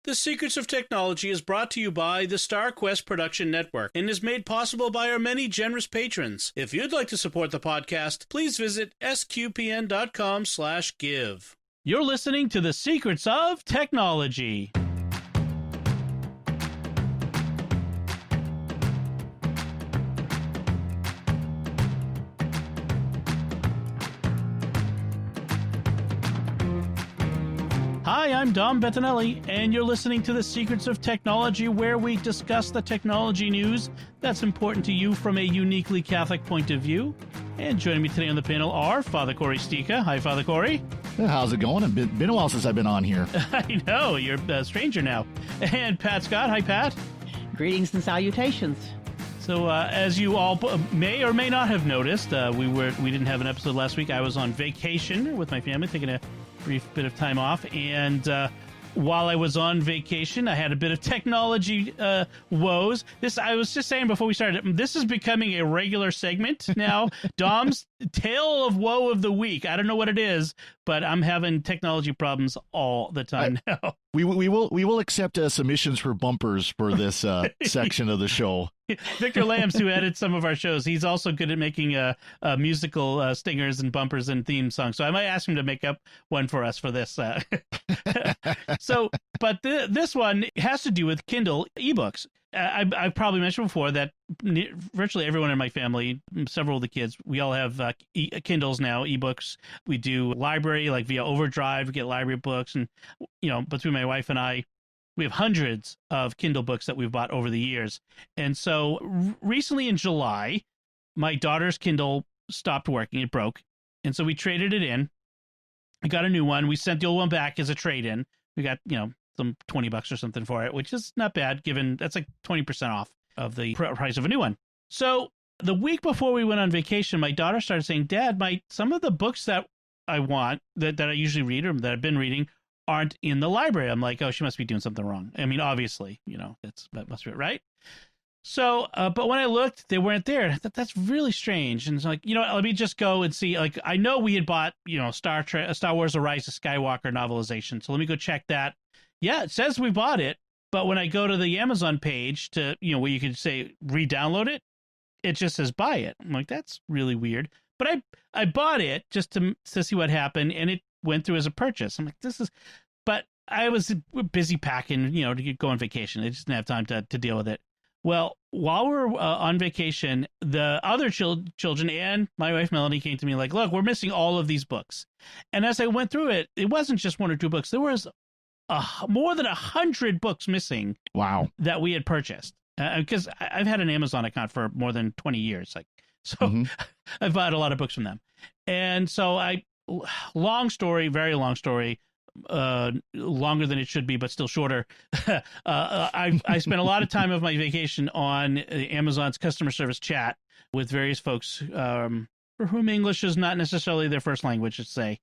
The Secrets of Technology is brought to you by the StarQuest Production Network and is made possible by our many generous patrons. If you'd like to support the podcast, please visit sqpn.com/give. You're listening to The Secrets of Technology. Hi, I'm Dom Bettinelli, and you're listening to The Secrets of Technology, where we discuss the technology news that's important to you from a uniquely Catholic point of view. And joining me today on the panel are Fr Cory. Hi, Fr Cory. How's it going? It's been a while since I've been on here. I know, you're a stranger now. And Pat Scott. Hi, Pat. Greetings and salutations. So, as you all may or may not have noticed, we didn't have an episode last week. I was on vacation with my family, taking a brief bit of time off, and while I was on vacation, I had a bit of technology woes. I was just saying before we started, this is becoming a regular segment now. Dom's Tale of Woe of the Week. I don't know what it is, but I'm having technology problems all the time now. We will accept submissions for bumpers for this section of the show. Victor Lambs, who edits some of our shows, he's also good at making musical stingers and bumpers and theme songs. So I might ask him to make up one for us for this. But this one has to do with Kindle Ebooks. I've probably mentioned before that virtually everyone in my family, several of the kids, we all have Kindles now, ebooks. We do library, like via Overdrive, we get library books. And, between my wife and I, we have hundreds of Kindle books that we've bought over the years. And so recently in July, my daughter's Kindle stopped working. It broke. And so we traded it in. I got a new one. We sent the old one back as a trade-in. We got, some $20 or something for it, which is not bad given that's like 20% off of the price of a new one. So the week before we went on vacation, my daughter started saying, Dad, some of the books that I want, that I usually read or that I've been reading, aren't in the library. I'm like, oh, she must be doing something wrong. I mean, obviously, that must be it, right? So, but when I looked, they weren't there. That's really strange. And it's like, let me just go and see. Like, I know we had bought, Star Wars: The Rise of Skywalker novelization. So let me go check that. Yeah, it says we bought it, but when I go to the Amazon page to, where you could say re-download it, it just says buy it. I'm like, that's really weird. But I bought it just to see what happened, and it went through as a purchase. I'm like, but I was busy packing, to go on vacation. I just didn't have time to deal with it. Well, while we're on vacation, the other children and my wife Melanie came to me like, look, we're missing all of these books. And as I went through it, it wasn't just one or two books. There was more than 100 books missing. Wow. That we had purchased. Because I've had an Amazon account for more than 20 years. I've bought a lot of books from them. And so long story, very long story, longer than it should be, but still shorter. I spent a lot of time of my vacation on Amazon's customer service chat with various folks for whom English is not necessarily their first language, let's say,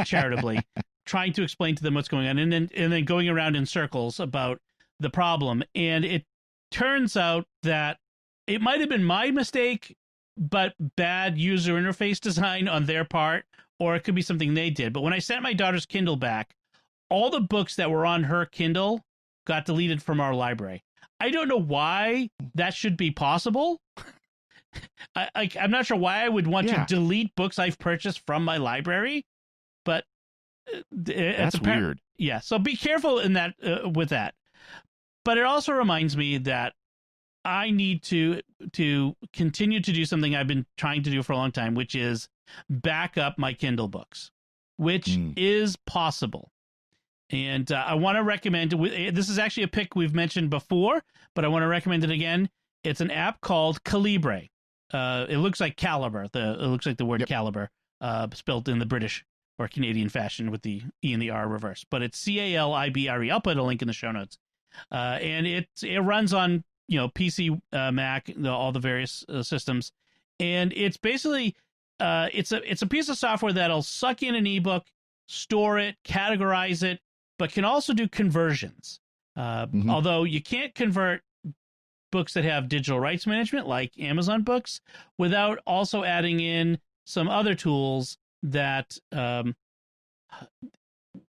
charitably, trying to explain to them what's going on, and then going around in circles about the problem. And it turns out that it might have been my mistake, but bad user interface design on their part, or it could be something they did. But when I sent my daughter's Kindle back, all the books that were on her Kindle got deleted from our library. I don't know why that should be possible. I'm not sure why I would want to delete books I've purchased from my library, but that's weird. Yeah, so be careful in that with that. But it also reminds me that I need to continue to do something I've been trying to do for a long time, which is back up my Kindle books, which is possible. And I want to recommend, this is actually a pick we've mentioned before, but I want to recommend it again. It's an app called Calibre. It looks like Calibre. It looks like the word Calibre, spelled in the British or Canadian fashion with the E and the R reversed. But it's Calibre. I'll put a link in the show notes. And it runs on PC, Mac, all the various systems, and it's basically it's a piece of software that'll suck in an ebook, store it, categorize it, but can also do conversions. Although you can't convert books that have digital rights management like Amazon books without also adding in some other tools that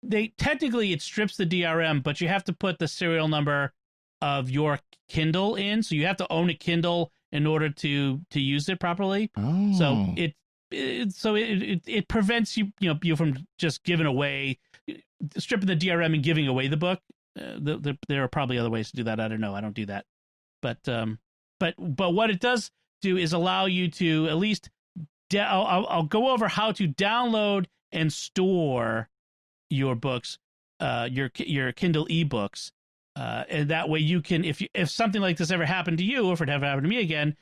they technically it strips the DRM, but you have to put the serial number of your Kindle in. So you have to own a Kindle in order to use it properly. Oh. So it prevents you from just giving away, stripping the DRM and giving away the book. There are probably other ways to do that. I don't know. I don't do that. But what it does do is allow you to at least I'll go over how to download and store your books, your Kindle ebooks, and that way you can, if something like this ever happened to you, or if it ever happened to me again,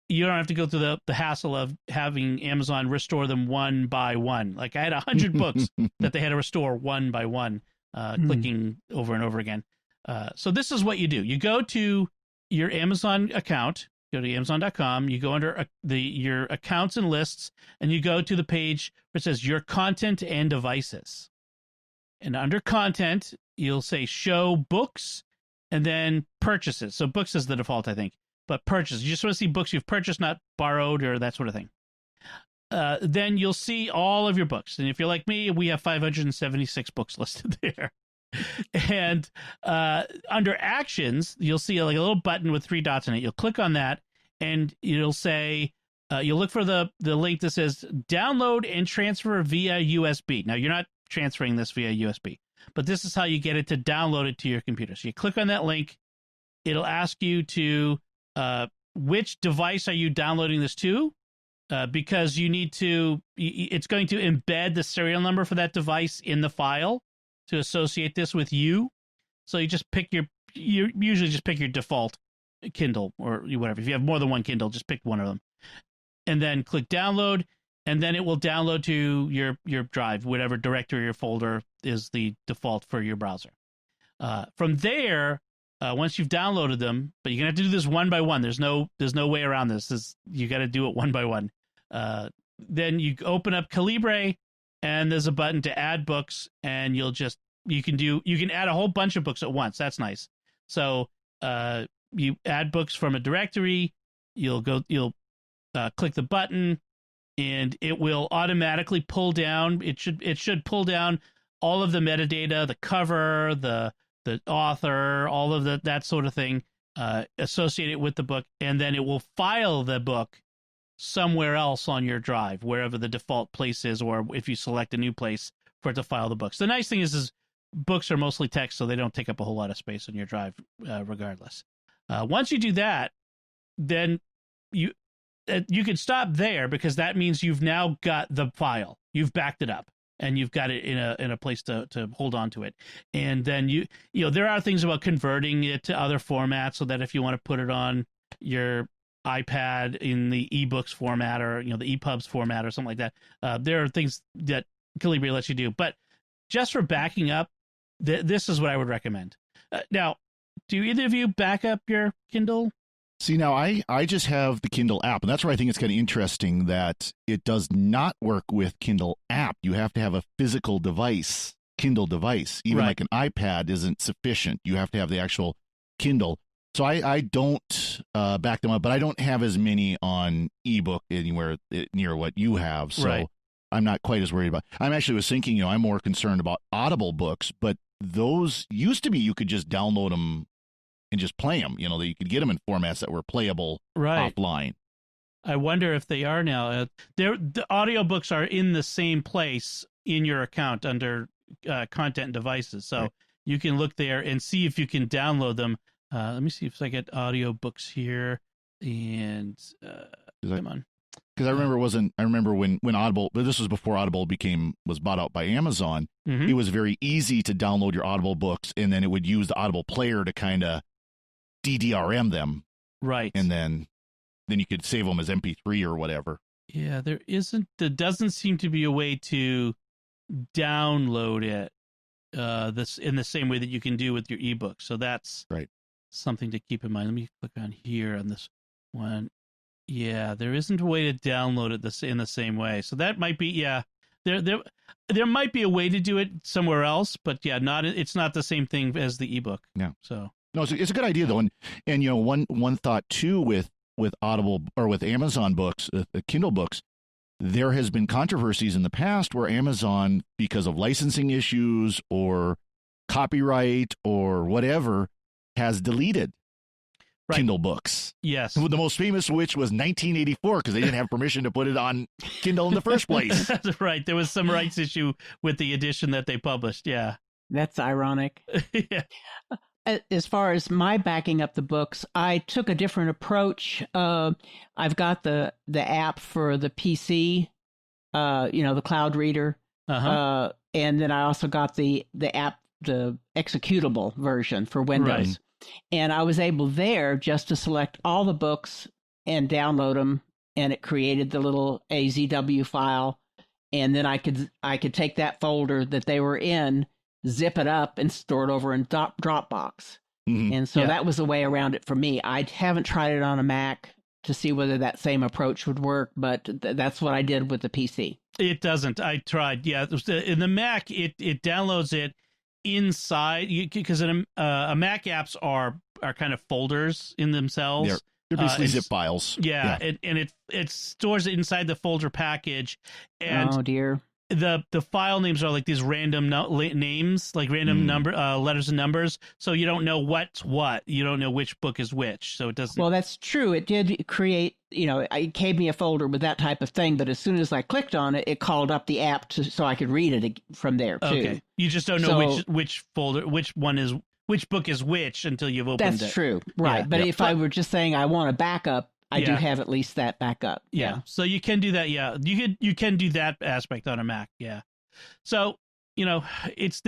you don't have to go through the hassle of having Amazon restore them one by one. Like I had 100 books that they had to restore one by one, clicking over and over again. So this is what you do. You go to your Amazon account, go to Amazon.com, you go under your accounts and lists, and you go to the page where it says your content and devices. And under content, you'll say show books and then purchases. So books is the default, I think, but purchases. You just want to see books you've purchased, not borrowed or that sort of thing. Then you'll see all of your books. And if you're like me, we have 576 books listed there. And under actions, you'll see like a little button with 3 dots in it. You'll click on that, and it'll say, you'll look for the link that says download and transfer via USB. Now, you're not transferring this via USB, but this is how you get it to download it to your computer. So you click on that link. It'll ask you to which device are you downloading this to, because you need to. It's going to embed the serial number for that device in the file to associate this with you. So you just pick you usually just pick your default Kindle or whatever. If you have more than one Kindle, just pick one of them, and then click download, and then it will download to your drive, whatever directory or folder is the default for your browser. From there, once you've downloaded them, but you're gonna have to do this one by one. There's no way around this. You got to do it one by one. Then you open up Calibre, and there's a button to add books, and you can add a whole bunch of books at once. That's nice. So you add books from a directory. You'll click the button, and it will automatically pull down. It should pull down all of the metadata, the cover, the author, all of that sort of thing, associated with the book, and then it will file the book somewhere else on your drive, wherever the default place is, or if you select a new place for it to file the books. The nice thing is books are mostly text, so they don't take up a whole lot of space on your drive, regardless. Once you do that, then you can stop there, because that means you've now got the file, you've backed it up, and you've got it in a place to hold on to it. And then you there are things about converting it to other formats, so that if you want to put it on your iPad in the ebooks format, or the EPUBs format or something like that, there are things that Calibre lets you do. But just for backing up, this is what I would recommend. Now, do either of you back up your Kindle? See, now I just have the Kindle app, and that's where I think it's kind of interesting that it does not work with Kindle app. You have to have a physical device, Kindle device. Even like an iPad isn't sufficient. You have to have the actual Kindle. So I don't back them up, but I don't have as many on ebook anywhere near what you have. So I'm not quite as worried about. I'm actually was thinking, I'm more concerned about Audible books, but those used to be you could just download them and just play them. That you could get them in formats that were playable offline. I wonder if they are now. The audiobooks are in the same place in your account under content and devices. So you can look there and see if you can download them. Let me see if I get audiobooks here, and come on. Because I remember when Audible, but this was before Audible was bought out by Amazon. It was very easy to download your Audible books, and then it would use the Audible player to kind of DDRM them. Right. And then you could save them as MP3 or whatever. Yeah, there doesn't seem to be a way to download it this in the same way that you can do with your ebook. So that's something to keep in mind. Let me click on here on this one. Yeah, there isn't a way to download it in the same way. So that might be, there might be a way to do it somewhere else, but it's not the same thing as the ebook. Yeah. So no, it's a good idea though, and one thought too with Audible or with Amazon books, the Kindle books, there has been controversies in the past where Amazon, because of licensing issues or copyright or whatever, has deleted Kindle books. Yes. The most famous of which was 1984 because they didn't have permission to put it on Kindle in the first place. That's right. There was some rights issue with the edition that they published. Yeah. That's ironic. Yeah. As far as my backing up the books, I took a different approach. I've got the app for the PC, the cloud reader. Uh-huh. And then I also got the app, the executable version for Windows. Right. And I was able there just to select all the books and download them, and it created the little AZW file. And then I could take that folder that they were in, zip it up, and store it over in Dropbox. Mm-hmm. And so that was the way around it for me. I haven't tried it on a Mac to see whether that same approach would work, but that's what I did with the PC. It doesn't. I tried. Yeah, in the Mac, it downloads it inside, because a Mac apps are kind of folders in themselves. They're basically zip files. Yeah. And it stores it inside the folder package. And oh dear. The file names are like these random names, like random number letters and numbers. So you don't know what's what. You don't know which book is which. So it doesn't. Well, that's true. It did create, it gave me a folder with that type of thing. But as soon as I clicked on it, it called up the app so I could read it from there too. Okay. You just don't know which folder, which book is which until you've opened it. That's true. Right. Yeah. But if I were just saying I want a backup, I do have at least that backup. Yeah. So you can do that. Yeah. You can do that aspect on a Mac. Yeah. So, it's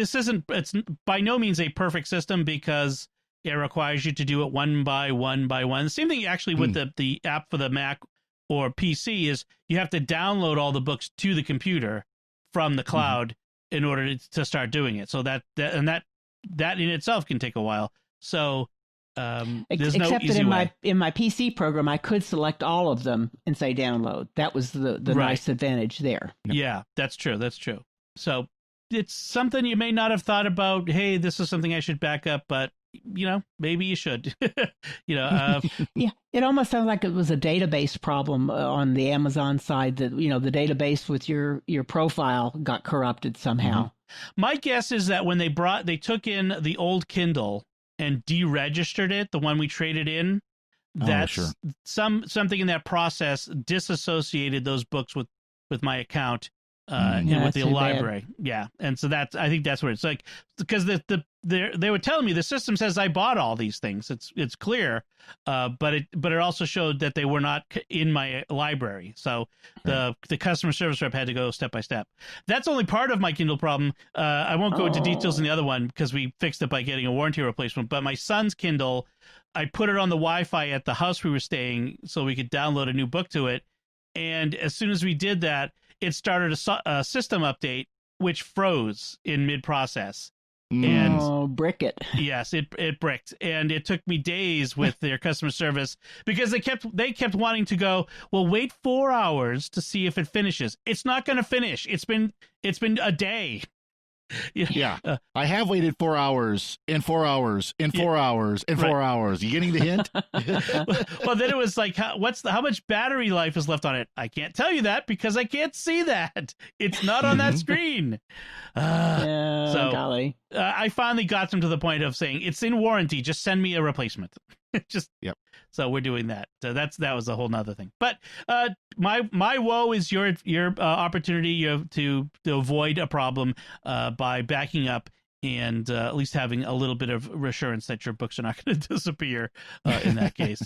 by no means a perfect system because it requires you to do it one by one by one. The same thing actually with the app for the Mac or PC is you have to download all the books to the computer from the cloud in order to start doing it. So that in itself can take a while. So, there's no except easy that way. in my PC program, I could select all of them and say download. That was the nice advantage there. Yeah, that's true. That's true. So it's something you may not have thought about. Hey, this is something I should back up, but maybe you should. Yeah, it almost sounds like it was a database problem on the Amazon side that the database with your profile got corrupted somehow. My guess is that when they took in the old Kindle and deregistered it, the one we traded in, that's something in that process disassociated those books with my account and with the library. Bad. Yeah. And so I think that's what it's like, because they were telling me the system says I bought all these things. It's clear. But it also showed that they were not in my library. So the customer service rep had to go step by step. That's only part of my Kindle problem. I won't go into details in the other one because we fixed it by getting a warranty replacement, but my son's Kindle, I put it on the Wi-Fi at the house we were staying so we could download a new book to it. And as soon as we did that, it started a system update, which froze in mid-process. And brick it. Yes, it bricked, and it took me days with their customer service because they kept wanting to go, well, wait 4 hours to see if it finishes. It's not going to finish. It's been a day. Yeah. I have waited 4 hours and 4 hours and 4 hours and 4 hours. You getting the hint? Well, then it was like, how much battery life is left on it? I can't tell you that because I can't see that. It's not on that screen. Golly. I finally got them to the point of saying it's in warranty. Just send me a replacement. Yep. So we're doing that. So that was a whole nother thing. But my woe is your opportunity to avoid a problem by backing up and at least having a little bit of reassurance that your books are not going to disappear in that case.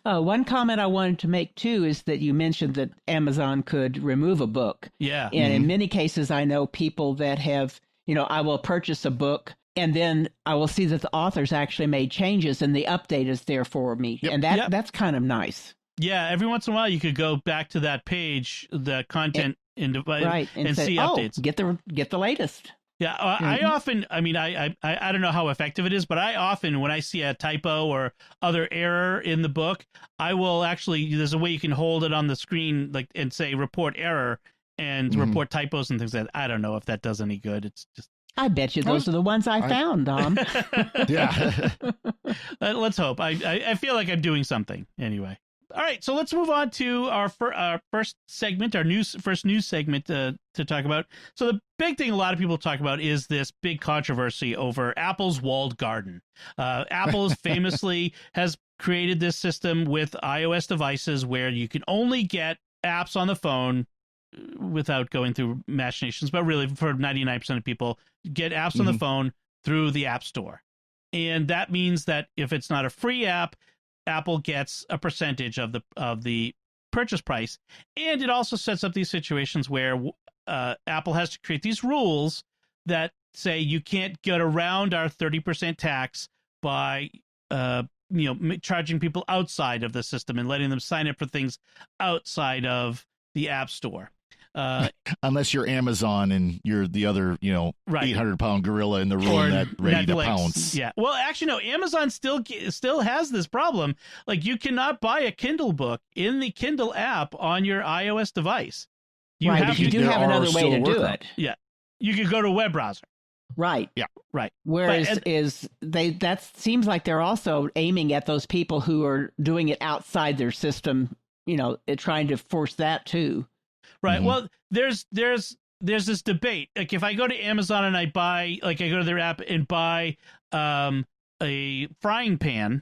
One comment I wanted to make, too, is that you mentioned that Amazon could remove a book. Yeah. And in many cases, I know people that have, I will purchase a book and then I will see that the author's actually made changes and the update is there for me. Yep. And that's kind of nice. Yeah, every once in a while you could go back to that page, the content, and say, see updates. Get the latest. Yeah, I often, I don't know how effective it is, but I often, when I see a typo or other error in the book, I will actually, there's a way you can hold it on the screen and say report error and report typos and things like that. I don't know if that does any good. It's just. I bet you those are the ones I found, Dom. Yeah. Let's hope. I feel like I'm doing something anyway. All right, so let's move on to our first segment, our first news segment to talk about. So the big thing a lot of people talk about is this big controversy over Apple's walled garden. Apple famously has created this system with iOS devices where you can only get apps on the phone without going through machinations, but really for 99% of people, get apps on the phone through the App Store. And that means that if it's not a free app, Apple gets a percentage of the purchase price. And it also sets up these situations where Apple has to create these rules that say you can't get around our 30% tax by charging people outside of the system and letting them sign up for things outside of the App Store. Unless you're Amazon and you're the other, 800-pound gorilla in the room that ready Netflix. to pounce. Yeah. Well, actually, no. Amazon still has this problem. Like, you cannot buy a Kindle book in the Kindle app on your iOS device. You have another way to do it. Yeah. You could go to a web browser. Right. Yeah. Right. Whereas that seems like they're also aiming at those people who are doing it outside their system. Trying to force that too. Right. Well, there's this debate. Like, if I go to Amazon and I go to their app and buy a frying pan,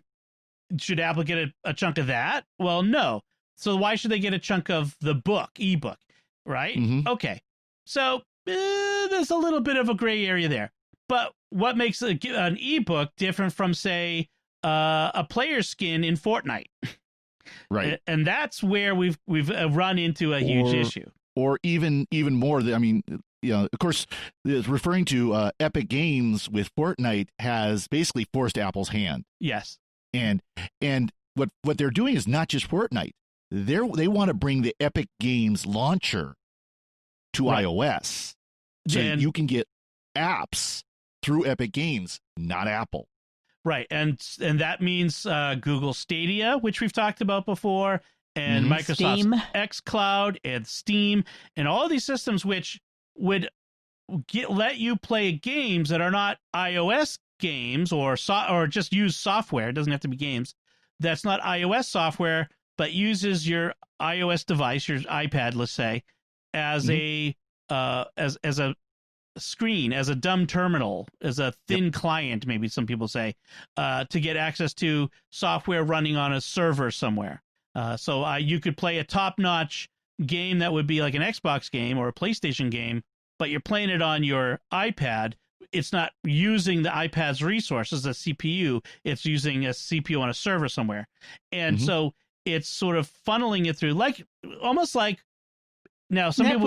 should Apple get a chunk of that? Well, no. So why should they get a chunk of the ebook? Right. Okay. So there's a little bit of a gray area there. But what makes an ebook different from, say, a player skin in Fortnite? Right. And that's where we've run into a huge issue. Or even more, of course, referring to Epic Games with Fortnite has basically forced Apple's hand. Yes. And what they're doing is not just Fortnite. They want to bring the Epic Games launcher to iOS. So you can get apps through Epic Games, not Apple. Right, and that means Google Stadia, which we've talked about before, and Microsoft's xCloud and Steam, and all these systems which would let you play games that are not iOS games or just use software. It doesn't have to be games. That's not iOS software, but uses your iOS device, your iPad, let's say, as a screen, as a dumb terminal, as a thin client, maybe some people say, to get access to software running on a server somewhere. So you could play a top-notch game that would be like an Xbox game or a PlayStation game, but you're playing it on your iPad. It's not using the iPad's resources, a CPU. It's using a CPU on a server somewhere. And so it's sort of funneling it through, almost like, now, some people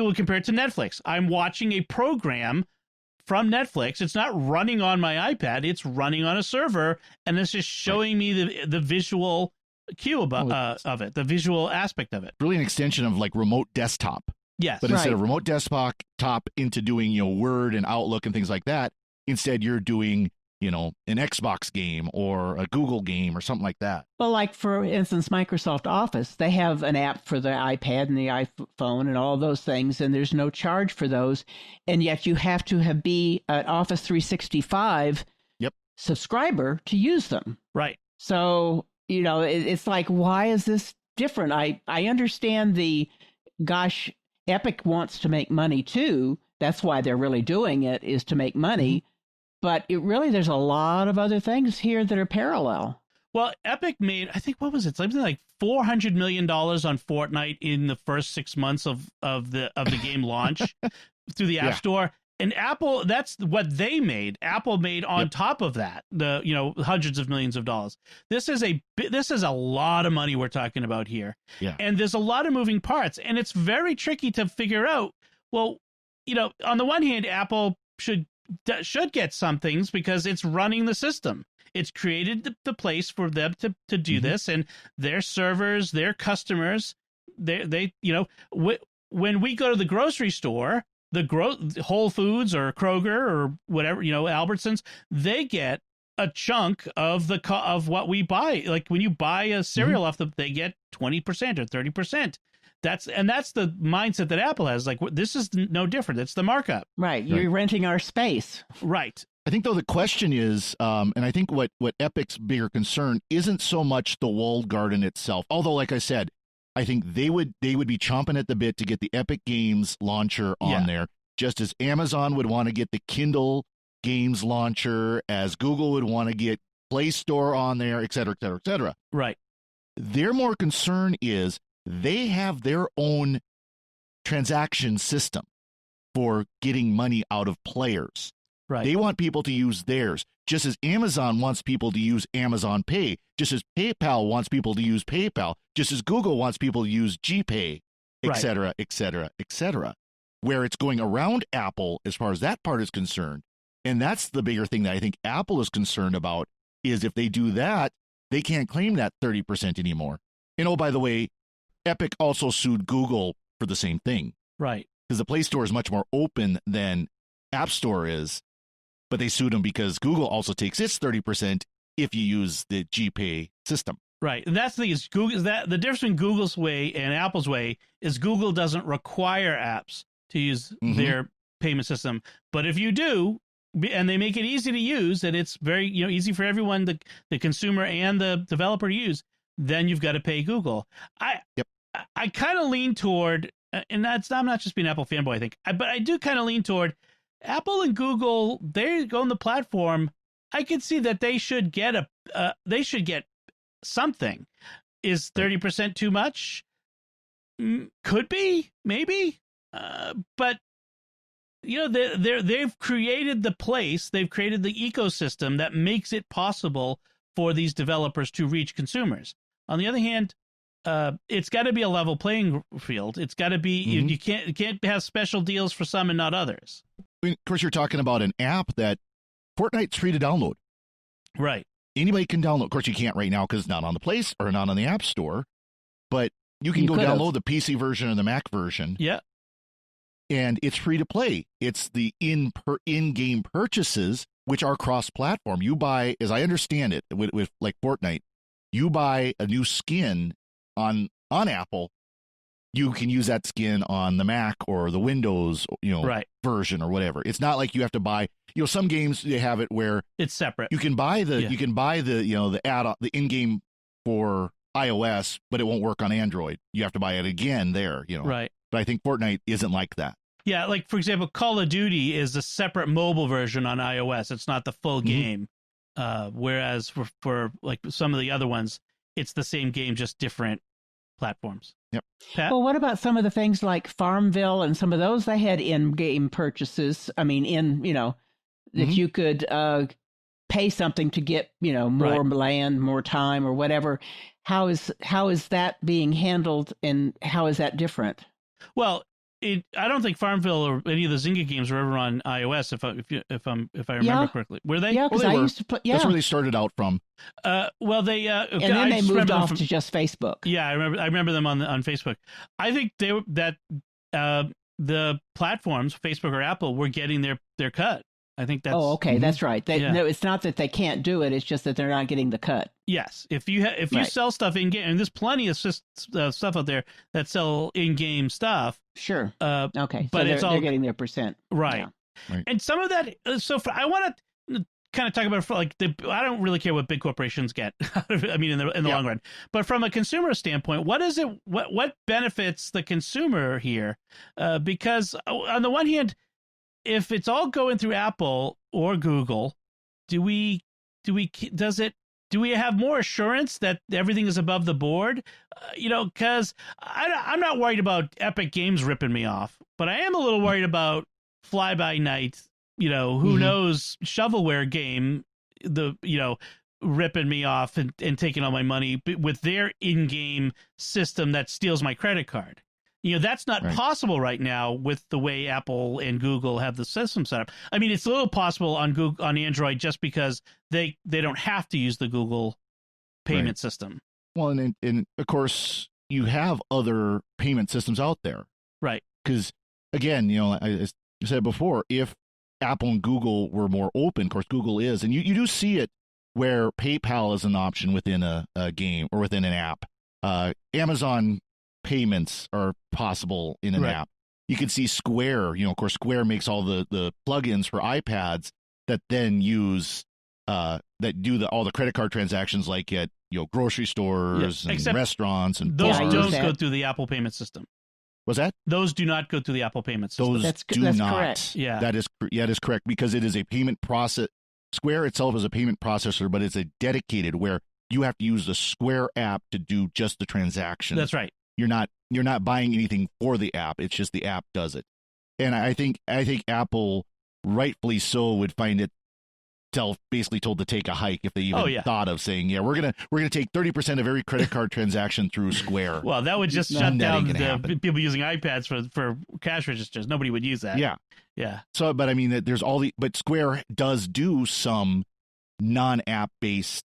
would compare it to Netflix. I'm watching a program from Netflix. It's not running on my iPad. It's running on a server, and it's just showing me the visual cue of it, the visual aspect of it. Really an extension of like remote desktop. Yes. But instead of remote desktop into doing, Word and Outlook and things like that, instead you're doing, an Xbox game or a Google game or something like that. Well, like, for instance, Microsoft Office, they have an app for the iPad and the iPhone and all those things, and there's no charge for those. And yet you have to be an Office 365 subscriber to use them. Right. So, it's like, why is this different? I understand Epic wants to make money too. That's why they're really doing it, is to make money. But there's a lot of other things here that are parallel. Well, Epic made, I think, what was it? Something like $400 million on Fortnite in the first 6 months of the game launch through the App Store. And Apple, that's what they made. Apple made on top of that, hundreds of millions of dollars. This is a lot of money we're talking about here. Yeah. And there's a lot of moving parts, and it's very tricky to figure out. Well, on the one hand, Apple should get some things because it's running the system. It's created the place for them to do this, and their servers, their customers, when we go to the grocery store, Whole Foods or Kroger or whatever, Albertsons, they get a chunk of what we buy. Like, when you buy a cereal off they get 20% or 30%. That's the mindset that Apple has. Like, this is no different. It's the markup. Right. You're renting our space. Right. I think, though, the question is, and I think what Epic's bigger concern isn't so much the walled garden itself. Although, like I said, I think they would be chomping at the bit to get the Epic Games launcher on there, just as Amazon would want to get the Kindle Games launcher, as Google would want to get Play Store on there, et cetera, et cetera, et cetera. Right. Their more concern is they have their own transaction system for getting money out of players. Right. They want people to use theirs, just as Amazon wants people to use Amazon Pay, just as PayPal wants people to use PayPal, just as Google wants people to use GPay, et cetera, et cetera, et cetera. Where it's going around Apple as far as that part is concerned. And that's the bigger thing that I think Apple is concerned about, is if they do that, they can't claim that 30% anymore. And oh, by the way, Epic also sued Google for the same thing. Right. Because the Play Store is much more open than App Store is. But they sued them because Google also takes its 30% if you use the GPay system. Right. And that's the thing, is Google, is that the difference between Google's way and Apple's way is Google doesn't require apps to use their payment system. But if you do, and they make it easy to use, and it's very easy for everyone, the consumer and the developer to use, then you've got to pay Google. I kind of lean toward, and I'm not just being an Apple fanboy, I think, but I do kind of lean toward Apple and Google. They go on the platform. I could see that they should get something. Is 30% too much? Could be, maybe, but they've created the place, they've created the ecosystem that makes it possible for these developers to reach consumers. On the other hand, it's got to be a level playing field. It's got to be, you can't have special deals for some and not others. I mean, of course, you're talking about an app that Fortnite's free to download. Right. Anybody can download. Of course, you can't right now because it's not on the Place or not on the App Store, but you can go download the PC version and the Mac version. Yeah. And it's free to play. It's the in-game purchases, which are cross-platform. You buy, as I understand it, with like Fortnite, you buy a new skin on Apple, you can use that skin on the Mac or the Windows, version or whatever. It's not like you have to buy. Some games they have it where it's separate. You can buy the the add-on, the in-game for iOS, but it won't work on Android. You have to buy it again there. Right. But I think Fortnite isn't like that. Yeah, like for example, Call of Duty is a separate mobile version on iOS. It's not the full game. Whereas for like some of the other ones, it's the same game, just different platforms. Yep. Pat? Well, what about some of the things like Farmville and some of those? They had in-game purchases. I mean, that you could pay something to get more land, more time, or whatever. How is that being handled, and how is that different? Well, I don't think Farmville or any of the Zynga games were ever on iOS, if I remember correctly. Were they? Yeah, because I used to play. Yeah, that's where they started out from. Well, they and then they moved off to just Facebook. Yeah, I remember them on Facebook. I think the platforms, Facebook or Apple, were getting their cut. I think that's. Oh, okay, that's right. No, it's not that they can't do it; it's just that they're not getting the cut. Yes, if you sell stuff in game, and there's plenty of stuff out there that sell in game stuff. Sure. Okay, but so they're getting their percent. Right. Yeah. And some of that. I want to kind of talk about I don't really care what big corporations get. I mean, in the long run, but from a consumer standpoint, what is it? What benefits the consumer here? Because on the one hand, if it's all going through Apple or Google, do we have more assurance that everything is above the board? Because I'm not worried about Epic Games ripping me off, but I am a little worried about Fly By Night. Who knows, shovelware game, ripping me off and taking all my money with their in-game system that steals my credit card. That's not possible right now with the way Apple and Google have the system set up. I mean, it's a little possible on Android just because they don't have to use the Google payment system. Well, and of course, you have other payment systems out there. Right. Because, again, I said before, if Apple and Google were more open, of course, Google is, and you do see it where PayPal is an option within a game or within an app. Amazon payments are possible in an app. You can see Square, of course, Square makes all the plugins for iPads. that then use that do all the credit card transactions, like at grocery stores and restaurants and those bars. don't go through the Apple payment system. Was that? Those do not go through the Apple payment system. That's not. Correct. Yeah, that is correct, because it is a payment process. Square itself is a payment processor, but it's a dedicated where you have to use the Square app to do just the transaction. That's right. You're not buying anything for the app. It's just the app does it. And I think Apple, rightfully so, would find it basically told to take a hike if they even thought of saying, we're gonna take 30% of every credit card transaction through Square. Well, that would just shut down the people using iPads for cash registers. Nobody would use that. Yeah. So, but I mean, but Square does do some non-app based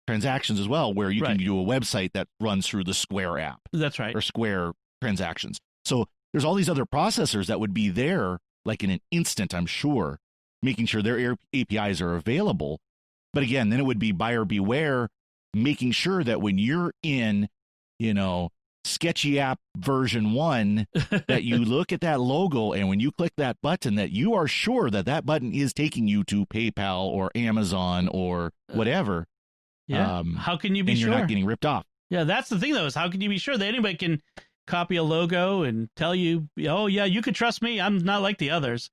transactions as well, where you can do a website that runs through the Square app. That's right. Or Square transactions. So there's all these other processors that would be there, like in an instant, I'm sure, making sure their APIs are available. But again, then it would be buyer beware, making sure that when you're in, sketchy app version 1, that you look at that logo, and when you click that button, that you are sure that button is taking you to PayPal or Amazon or whatever. Yeah. How can you be sure? You're not getting ripped off. Yeah, that's the thing, though, is how can you be sure that anybody can copy a logo and tell you, oh, yeah, you could trust me. I'm not like the others.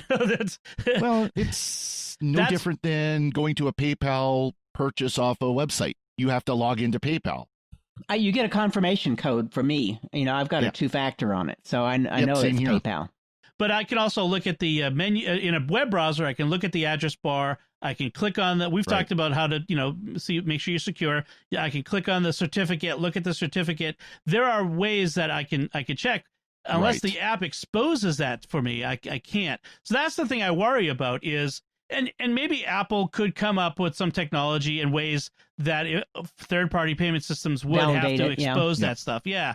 That's well, it's no different than going to a PayPal purchase off a website. You have to log into PayPal. You get a confirmation code from me. I've got a 2-factor on it, so I know it's here. PayPal. But I can also look at the menu in a web browser. I can look at the address bar. I can click on that. We've talked about how to, make sure you're secure. Yeah, I can click on the certificate, look at the certificate. There are ways that I can check. Unless the app exposes that for me, I can't. So that's the thing I worry about is, and maybe Apple could come up with some technology and ways that third-party payment systems would have to expose that stuff. Yeah.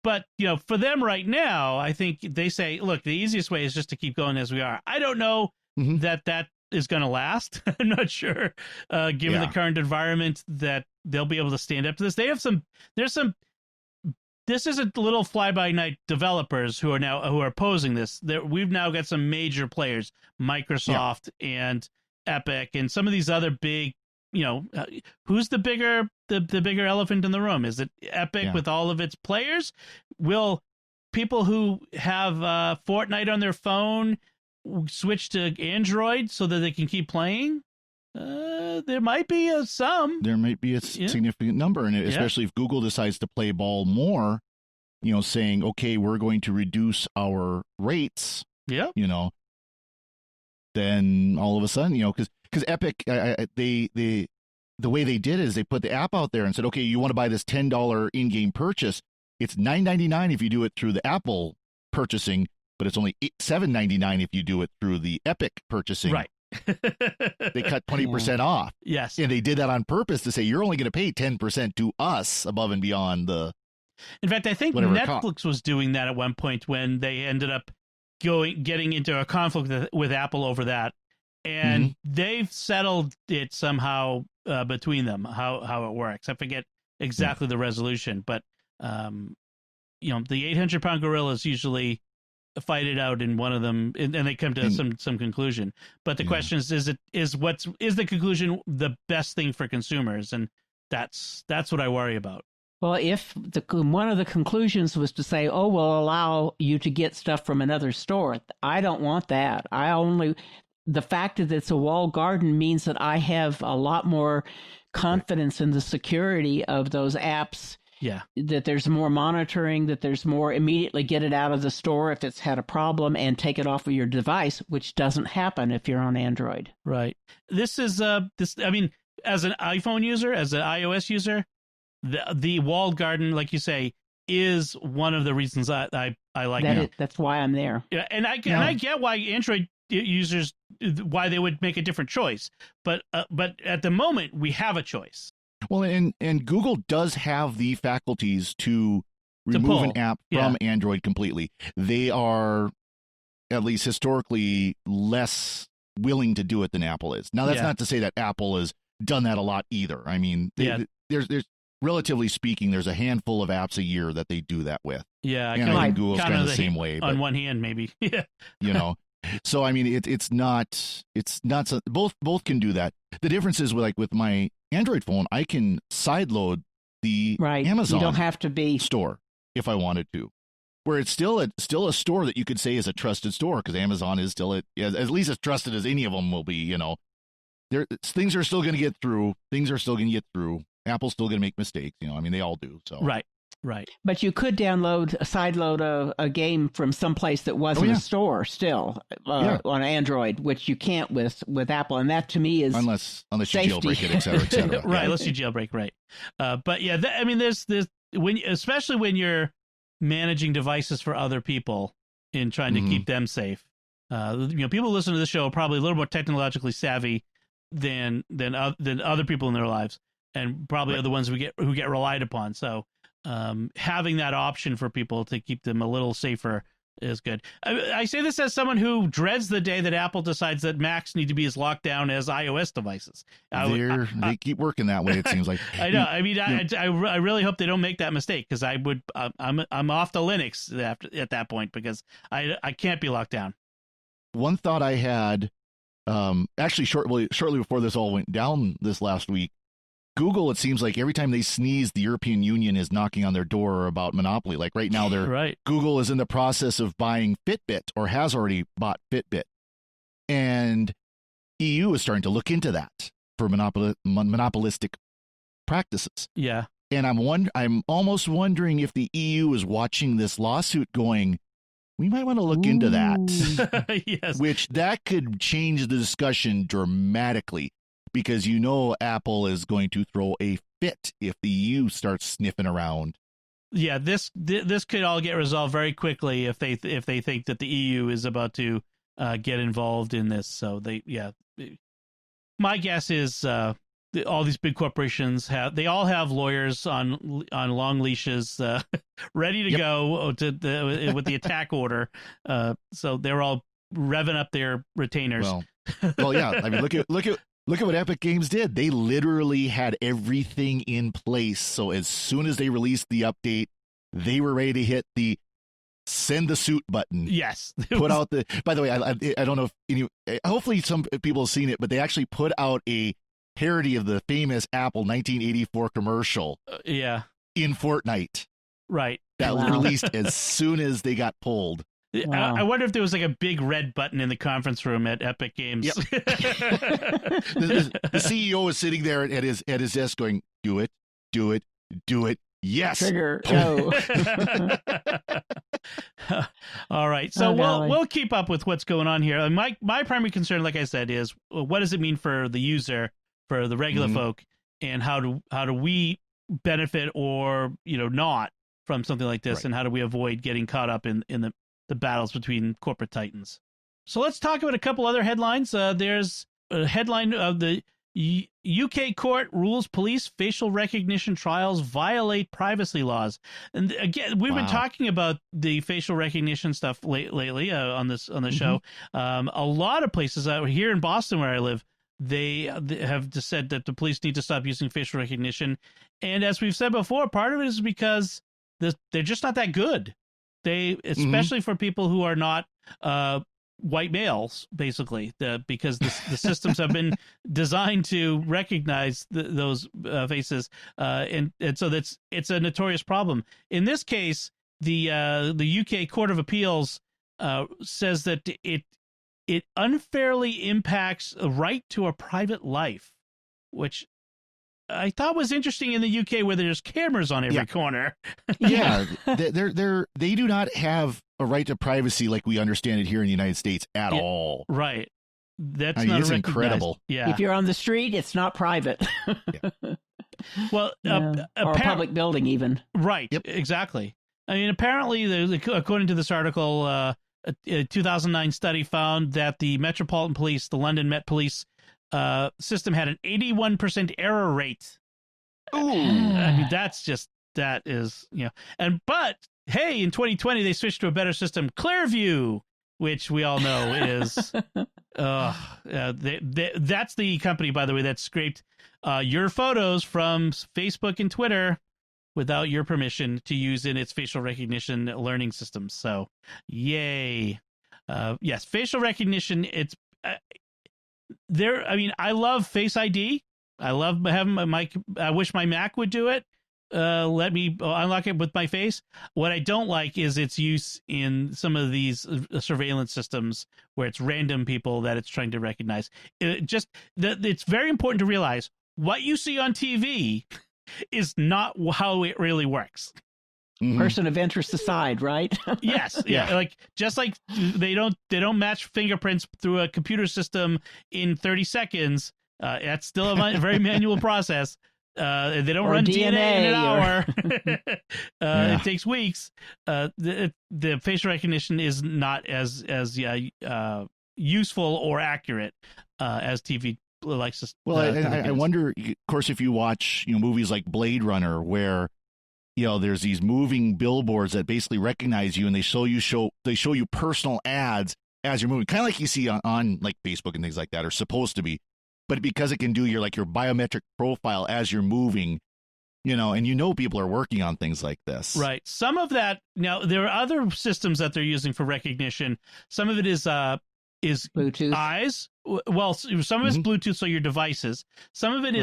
But, for them right now, I think they say, look, the easiest way is just to keep going as we are. I don't know that is going to last. I'm not sure, given the current environment, that they'll be able to stand up to this. This isn't little fly-by-night developers who are opposing this. We've now got some major players, Microsoft and Epic, and some of these other big, who's the bigger elephant in the room? Is it Epic with all of its players? Will people who have Fortnite on their phone switch to Android so that they can keep playing? There might be some. There might be a significant number, and especially if Google decides to play ball more, saying, okay, we're going to reduce our rates. Yeah. Then all of a sudden, because Epic, the way they did is they put the app out there and said, okay, you want to buy this $10 in-game purchase. It's $9.99 if you do it through the Apple purchasing, but it's only $7.99 if you do it through the Epic purchasing. Right. They cut 20% off. Yes. And they did that on purpose to say, you're only going to pay 10% to us above and beyond the. In fact, I think Netflix was doing that at one point when they ended up getting into a conflict with Apple over that. And they've settled it somehow between them, how it works. I forget exactly the resolution, but the 800-pound gorillas usually fight it out in one of them, and they come to some conclusion. But the question is the conclusion the best thing for consumers? And that's what I worry about. Well, if one of the conclusions was to say, oh, we'll allow you to get stuff from another store, I don't want that. The fact that it's a walled garden means that I have a lot more confidence in the security of those apps. Yeah. That there's more monitoring, that there's more immediately get it out of the store if it's had a problem and take it off of your device, which doesn't happen if you're on Android. Right. This is as an iPhone user, as an iOS user, the walled garden, like you say, is one of the reasons I like it. That's why I'm there. Yeah, and I get why Android users, why they would make a different choice, but at the moment we have a choice. Well, and Google does have the faculties to remove an app from Android completely. They are, at least historically, less willing to do it than Apple is. Now, that's not to say that Apple has done that a lot either. I mean, there's relatively speaking, there's a handful of apps a year that they do that with. Yeah, and I think Google's kind of the same way. On one hand, maybe. Yeah. So I mean, it's not both can do that. The difference is with my Android phone, I can sideload the Amazon You don't have to be store if I wanted to. Where it's still a store that you could say is a trusted store, because Amazon is still at least as trusted as any of them will be. You know, things are still going to get through. Apple's still going to make mistakes. You know, I mean, they all do. So Right. But you could sideload a game from someplace that wasn't a store still on Android, which you can't with Apple, and that to me is unless you safety. jailbreak it, et cetera, et cetera. Right, unless you jailbreak, right. But yeah, I mean, there's especially when you're managing devices for other people and trying to keep them safe. People who listen to this show are probably a little more technologically savvy than other people in their lives, and probably are the ones who get relied upon. So having that option for people to keep them a little safer is good. I say this as someone who dreads the day that Apple decides that Macs need to be as locked down as iOS devices. They keep working that way, it seems like. I know. I mean, I really hope they don't make that mistake, because I'm off the Linux at that point, because I can't be locked down. One thought I had, actually shortly before this all went down this last week, Google, it seems like every time they sneeze, the European Union is knocking on their door about monopoly. Like right now, Google is in the process of buying Fitbit, or has already bought Fitbit. And EU is starting to look into that for monopolistic practices. Yeah. And I'm almost wondering if the EU is watching this lawsuit going, we might want to look into that. Yes. Which that could change the discussion dramatically. Because Apple is going to throw a fit if the EU starts sniffing around. Yeah, this could all get resolved very quickly if they think that the EU is about to get involved in this. So my guess is all these big corporations all have lawyers on long leashes ready to go with the attack order. So they're all revving up their retainers. Well, yeah. I mean, look at what Epic Games did. They literally had everything in place. So as soon as they released the update, they were ready to hit the send the suit button. Yes. Put out by the way, I don't know if hopefully some people have seen it, but they actually put out a parody of the famous Apple 1984 commercial. In Fortnite. Right. That released as soon as they got pulled. Wow. I wonder if there was like a big red button in the conference room at Epic Games. Yep. the CEO was sitting there at his desk going, do it. Yes. Trigger. Go. All right. So we'll keep up with what's going on here. My primary concern, like I said, is what does it mean for the user, for the regular folk, and how do we benefit or not from something like this, and how do we avoid getting caught up in the battles between corporate titans. So let's talk about a couple other headlines. There's a headline of the UK court rules police facial recognition trials violate privacy laws. And again, we've been talking about the facial recognition stuff lately on the show. A lot of places out here in Boston where I live, they have just said that the police need to stop using facial recognition. And as we've said before, part of it is because they're just not that good. Especially for people who are not white males, basically, because the systems have been designed to recognize those faces, and so it's a notorious problem. In this case, the UK Court of Appeals says that it unfairly impacts a right to a private life, which I thought was interesting in the UK, where there's cameras on every corner. Yeah, they do not have a right to privacy like we understand it here in the United States at all. Right. That's it's incredible. Yeah. If you're on the street, it's not private. Well, or a public building, even. Right. Yep. Exactly. I mean, apparently, according to this article, a 2009 study found that the Metropolitan Police, the London Met Police, system had an 81% error rate. Ooh. I mean, that is, but hey, in 2020, they switched to a better system, Clearview, which we all know is, that's the company, by the way, that scraped your photos from Facebook and Twitter without your permission to use in its facial recognition learning systems. So, yay. Yes, facial recognition. It's there. I mean, I love Face ID. I love having my. I wish my Mac would do it. Let me unlock it with my face. What I don't like is its use in some of these surveillance systems where it's random people that it's trying to recognize. It's very important to realize what you see on TV is not how it really works. Person of interest aside, right? Yes, yeah. Like just like they don't match fingerprints through a computer system in 30 seconds. That's still a very manual process. They don't run DNA in an hour. It takes weeks. The facial recognition is not as useful or accurate as TV likes to. Well, I wonder, of course, if you watch movies like Blade Runner, where there's these moving billboards that basically recognize you, and they show you personal ads as you're moving, kind of like you see on like Facebook and things like that, are supposed to be. But because it can do your biometric profile as you're moving, and people are working on things like this. Right. Some of that, now there are other systems that they're using for recognition. Some of it is Bluetooth eyes. Well, some of it's Bluetooth, so your devices. Some of it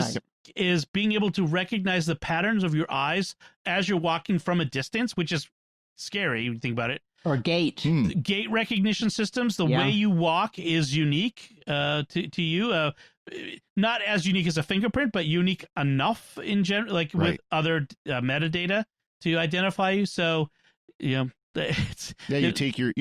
is being able to recognize the patterns of your eyes as you're walking from a distance, which is scary when you think about it. Or gait. Gait recognition systems. The way you walk is unique to you. Not as unique as a fingerprint, but unique enough in general, with other metadata to identify you. So, you take your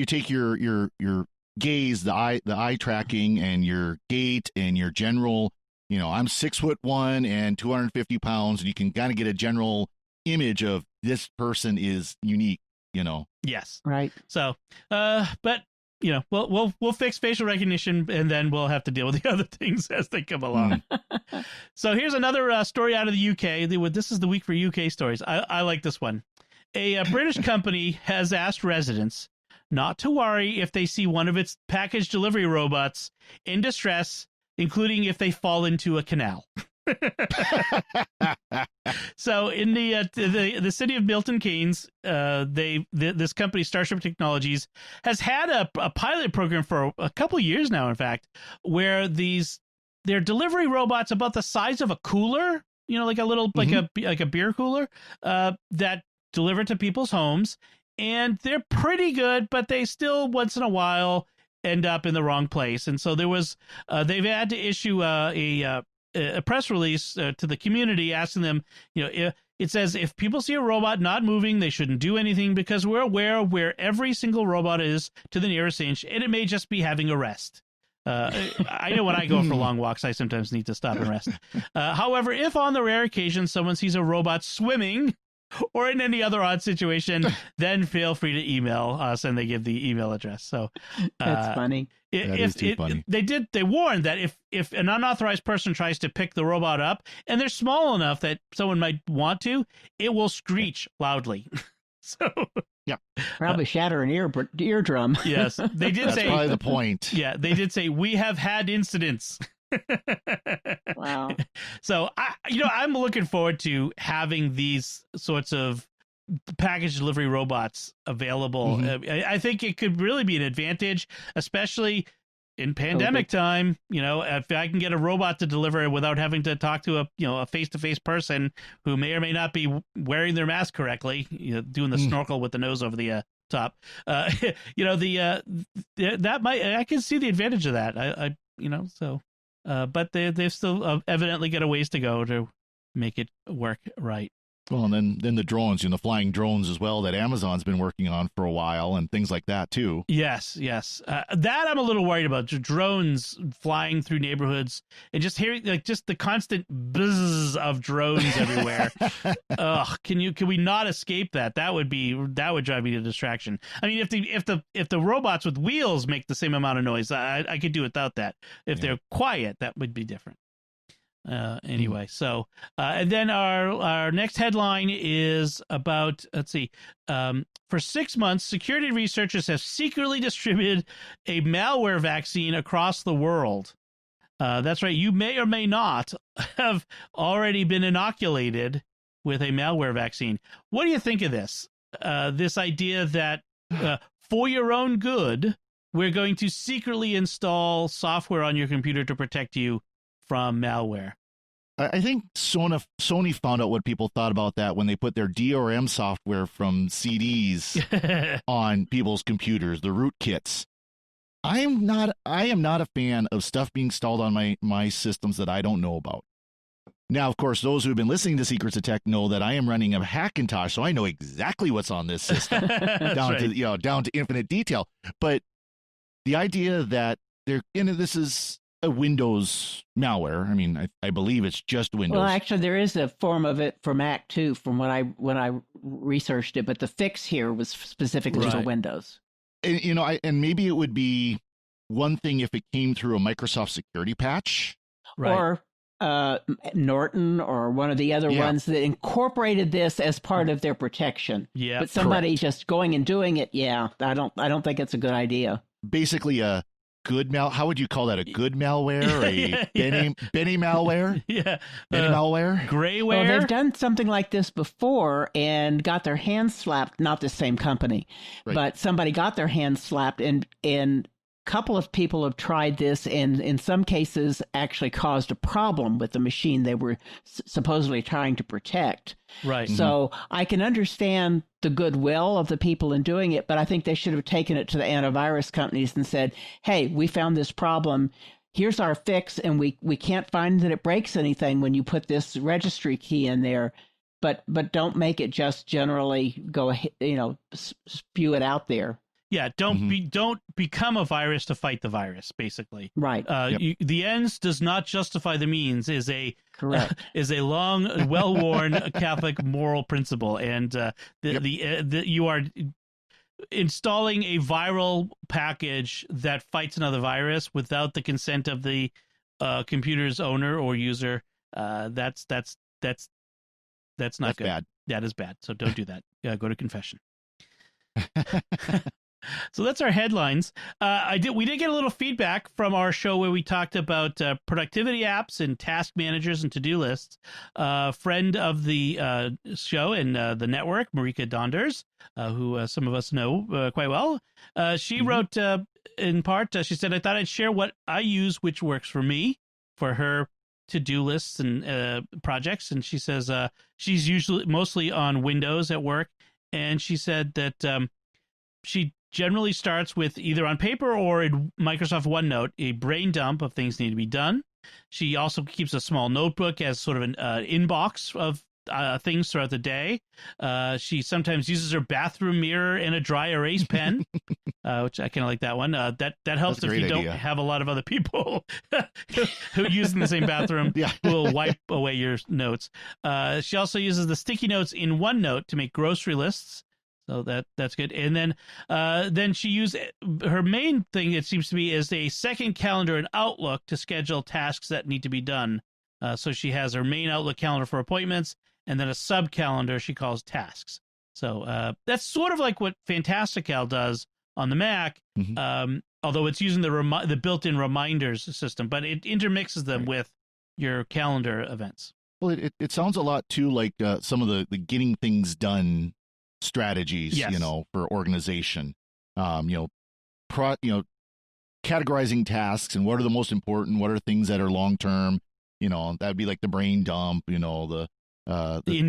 gaze, the eye tracking, and your gait, and your general. I'm 6'1" and 250 pounds, and you can kind of get a general image of this person is unique. Yes. Right. So, but we'll fix facial recognition, and then we'll have to deal with the other things as they come along. So here's another story out of the UK. This is the week for UK stories. I like this one. A British company has asked residents not to worry if they see one of its package delivery robots in distress, including if they fall into a canal. So in the city of Milton Keynes, this company, Starship Technologies, has had a pilot program for a couple years now, in fact, where they're delivery robots about the size of a cooler, like a little like a beer cooler, that deliver to people's homes, and they're pretty good, but they still once in a while end up in the wrong place. And so they've had to issue a press release to the community asking them, it says if people see a robot not moving, they shouldn't do anything because we're aware of where every single robot is to the nearest inch, and it may just be having a rest. I know when I go for long walks, I sometimes need to stop and rest. However, if on the rare occasion someone sees a robot swimming or in any other odd situation, then feel free to email us, and they give the email address. So that's funny. That is too funny. They warned that if an unauthorized person tries to pick the robot up, and they're small enough that someone might want to, it will screech loudly. So probably shatter an eardrum. Yes, they did That's say probably the point. Yeah, they did say we have had incidents. Wow. So I'm looking forward to having these sorts of package delivery robots available. I think it could really be an advantage, especially in pandemic time. If I can get a robot to deliver without having to talk to a face-to-face person who may or may not be wearing their mask correctly, doing the snorkel with the nose over the top. That might, I can see the advantage of that. But they've still evidently got a ways to go to make it work right. Well, and then the drones, the flying drones as well that Amazon's been working on for a while, and things like that too. Yes. That I'm a little worried about. Drones flying through neighborhoods and just hearing just the constant buzz of drones everywhere. Ugh, can we not escape that? That would drive me to distraction. I mean, if the robots with wheels make the same amount of noise, I could do without that. If they're quiet, that would be different. Anyway, so and then our next headline is about, let's see, for 6 months, security researchers have secretly distributed a malware vaccine across the world. That's right. You may or may not have already been inoculated with a malware vaccine. What do you think of this? This idea that for your own good, we're going to secretly install software on your computer to protect you from malware. I think Sony found out what people thought about that when they put their DRM software from CDs on people's computers, the rootkits. I am not a fan of stuff being installed on my systems that I don't know about. Now, of course, those who have been listening to Secrets of Tech know that I am running a Hackintosh, so I know exactly what's on this system down to infinite detail. But the idea that this is a Windows malware. I mean, I believe it's just Windows. Well, actually, there is a form of it for Mac too, from when I researched it. But the fix here was specifically for Windows. And, and maybe it would be one thing if it came through a Microsoft security patch, or Norton or one of the other ones that incorporated this as part of their protection. Yeah, but somebody just going and doing it, I don't think it's a good idea. Basically, a good how would you call that? A good malware, Benny malware? Yeah, Benny malware, grayware. Well, they've done something like this before and got their hands slapped. Not the same company, but somebody got their hands slapped, and couple of people have tried this, and in some cases actually caused a problem with the machine they were supposedly trying to protect. Right. So I can understand the goodwill of the people in doing it, but I think they should have taken it to the antivirus companies and said, hey, we found this problem. Here's our fix, and we can't find that it breaks anything when you put this registry key in there. But don't make it just generally go, spew it out there. Yeah, don't become a virus to fight the virus. Basically, right? The ends does not justify the means is a long, well-worn Catholic moral principle, and you are installing a viral package that fights another virus without the consent of the computer's owner or user. That's not good. Bad. That is bad. So don't do that. Go to confession. So that's our headlines. We did get a little feedback from our show where we talked about productivity apps and task managers and to-do lists. Friend of the show and the network, Marika Donders, who some of us know quite well, she wrote in part, she said, I thought I'd share what I use, which works for me, for her to-do lists and projects. And she says she's mostly on Windows at work. And she said that she generally starts with either on paper or in Microsoft OneNote, a brain dump of things that need to be done. She also keeps a small notebook as sort of an inbox of things throughout the day. She sometimes uses her bathroom mirror and a dry erase pen, which I kind of like that one. That helps if you don't have a lot of other people who use in the same bathroom who will wipe away your notes. She also uses the sticky notes in OneNote to make grocery lists. So that's good. And then she used her main thing, it seems to be, is a second calendar in Outlook to schedule tasks that need to be done. So she has her main Outlook calendar for appointments and then a sub calendar she calls tasks. So that's sort of like what Fantastical does on the Mac, although it's using the built-in reminders system, but it intermixes them with your calendar events. Well, it sounds a lot too like some of the getting things done strategies, for organization, categorizing tasks and what are the most important, what are things that are long term, that'd be like the brain dump, the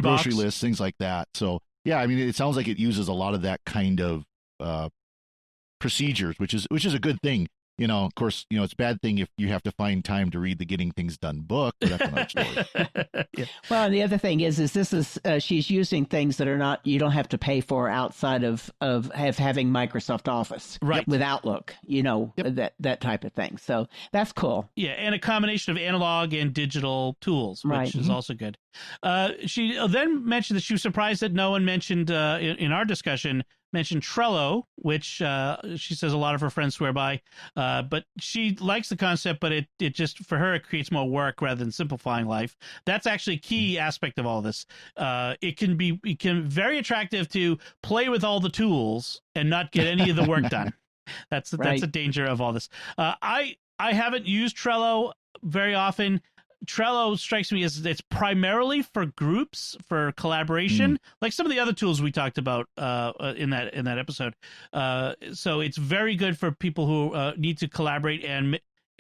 grocery list, things like that. So yeah, I mean, it sounds like it uses a lot of that kind of procedures, which is a good thing. Of course, it's a bad thing if you have to find time to read the Getting Things Done book, but that's another story. Well, and the other thing is she's using things that are not, you don't have to pay for outside of having Microsoft Office, with Outlook, that type of thing. So that's cool. Yeah, and a combination of analog and digital tools, which is also good. She then mentioned that she was surprised that no one mentioned in our discussion mentioned Trello, which she says a lot of her friends swear by, but she likes the concept, but it just, for her, it creates more work rather than simplifying life. That's actually a key aspect of all this. It can be very attractive to play with all the tools and not get any of the work done. That's the danger of all this. I haven't used Trello very often Trello strikes me as it's primarily for groups, for collaboration, like some of the other tools we talked about in that episode. So it's very good for people who need to collaborate and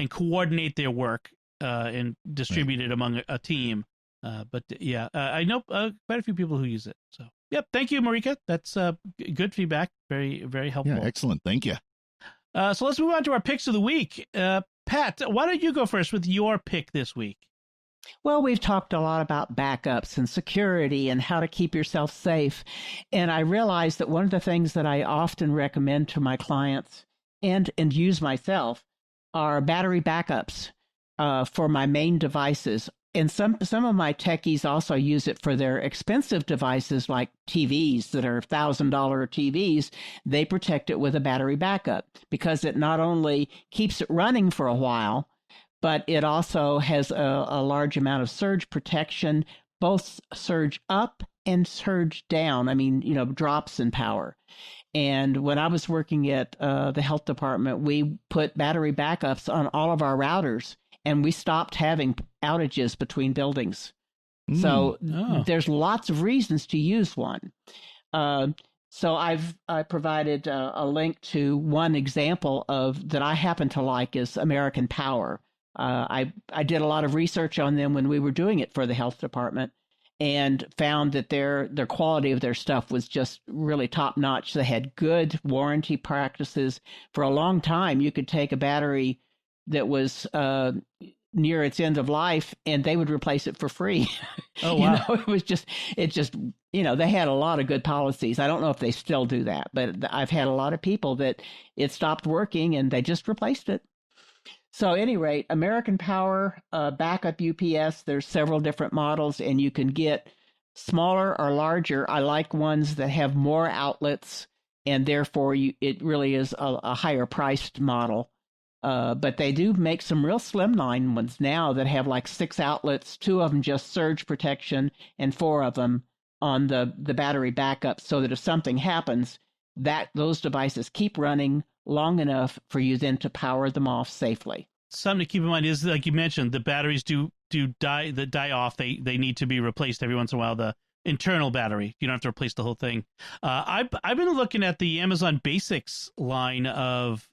coordinate their work and distribute it among a team. But I know quite a few people who use it. So, yep. Thank you, Marika. That's good feedback. Very, very helpful. Yeah, excellent. Thank you. So let's move on to our picks of the week. Pat, why don't you go first with your pick this week? Well, we've talked a lot about backups and security and how to keep yourself safe. And I realized that one of the things that I often recommend to my clients and use myself are battery backups for my main devices. And some of my techies also use it for their expensive devices like TVs that are $1,000 TVs. They protect it with a battery backup because it not only keeps it running for a while, but it also has a large amount of surge protection, both surge up and surge down. I mean, drops in power. And when I was working at the health department, we put battery backups on all of our routers, and we stopped having outages between buildings. So there's lots of reasons to use one. So I provided a link to one example of that I happen to like is American Power. I did a lot of research on them when we were doing it for the health department, and found that their quality of their stuff was just really top notch. They had good warranty practices. For a long time, you could take a battery that was near its end of life, and they would replace it for free. Oh, wow. They had a lot of good policies. I don't know if they still do that, but I've had a lot of people that it stopped working and they just replaced it. So at any rate, American Power backup UPS, there's several different models, and you can get smaller or larger. I like ones that have more outlets, and therefore it really is a higher priced model. But they do make some real slimline ones now that have like 6 outlets, 2 of them just surge protection, and 4 of them on the battery backup, so that if something happens, those devices keep running long enough for you then to power them off safely. Something to keep in mind is, like you mentioned, the batteries do die off. They need to be replaced every once in a while. The internal battery, you don't have to replace the whole thing. I've been looking at the Amazon Basics line of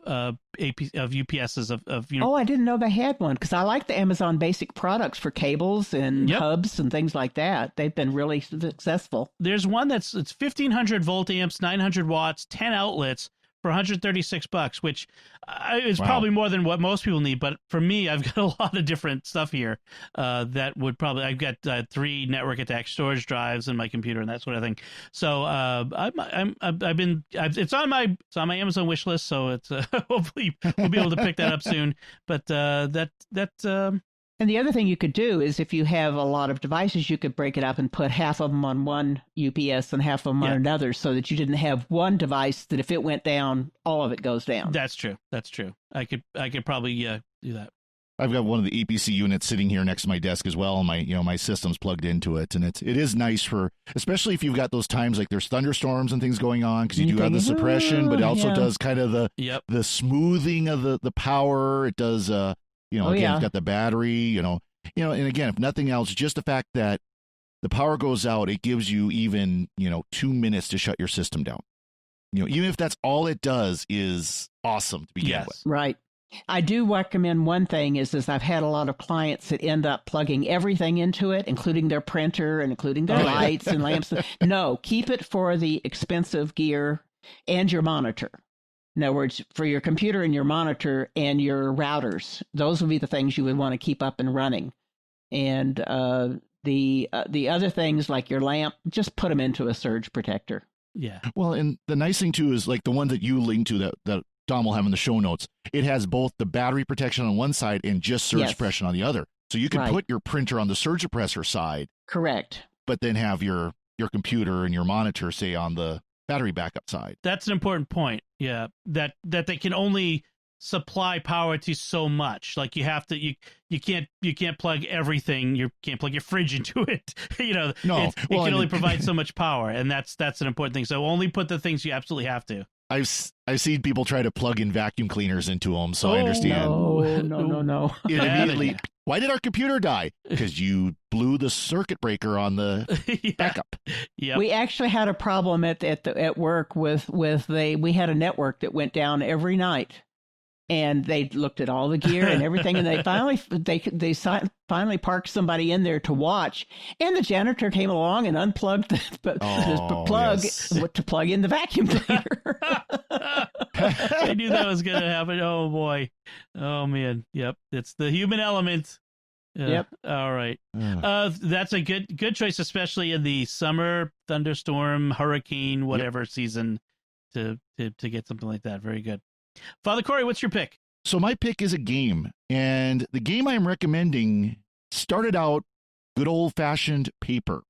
UPSs Oh, I didn't know they had one, because I like the Amazon Basic products for cables and hubs and things like that. They've been really successful. There's one it's 1500 volt amps, 900 watts, 10 outlets for $136, which is probably more than what most people need. But for me, I've got a lot of different stuff here that would probably. I've got 3 network attached storage drives in my computer and that sort of thing. So it's on my Amazon wish list. So it's hopefully we'll be able to pick that up soon. But And the other thing you could do is, if you have a lot of devices, you could break it up and put half of them on one UPS and half of them on another, so that you didn't have one device that if it went down, all of it goes down. That's true. I could probably do that. I've got one of the EPC units sitting here next to my desk as well. My system's plugged into it, and it is nice for, especially if you've got those times like there's thunderstorms and things going on, because you do have the suppression, but it also does kind of the smoothing of the power. It does. It's got the battery, and again, if nothing else, just the fact that the power goes out, it gives you even, 2 minutes to shut your system down. Even if that's all it does, is awesome to begin with. Right. I do recommend one thing is I've had a lot of clients that end up plugging everything into it, including their printer and including their lights and lamps. No, keep it for the expensive gear and your monitor. In other words, for your computer and your monitor and your routers, those would be the things you would want to keep up and running. And the other things like your lamp, just put them into a surge protector. Yeah. Well, and the nice thing too is like the one that you linked to that Tom will have in the show notes. It has both the battery protection on one side and just surge suppression on the other. So you can put your printer on the surge suppressor side. Correct. But then have your computer and your monitor, say, on the battery backup side. That's an important point. Yeah, that they can only supply power to so much. Like you have to, you can't plug everything. You can't plug your fridge into it. It can only provide so much power, and that's an important thing. So only put the things you absolutely have to. I've seen people try to plug in vacuum cleaners into them, so I understand. No. It immediately. Why did our computer die? Because you blew the circuit breaker on the backup. Yeah. We actually had a problem at work with we had a network that went down every night, and they looked at all the gear and everything, and they finally parked somebody in there to watch, and the janitor came along and unplugged the plug to plug in the vacuum cleaner. I knew that was going to happen. Oh boy. Oh man. Yep. It's the human element. Yep. All right. That's a good choice, especially in the summer thunderstorm, hurricane, whatever season to get something like that. Very good. Father Cory, what's your pick? So my pick is a game, and the game I'm recommending started out good old-fashioned paper,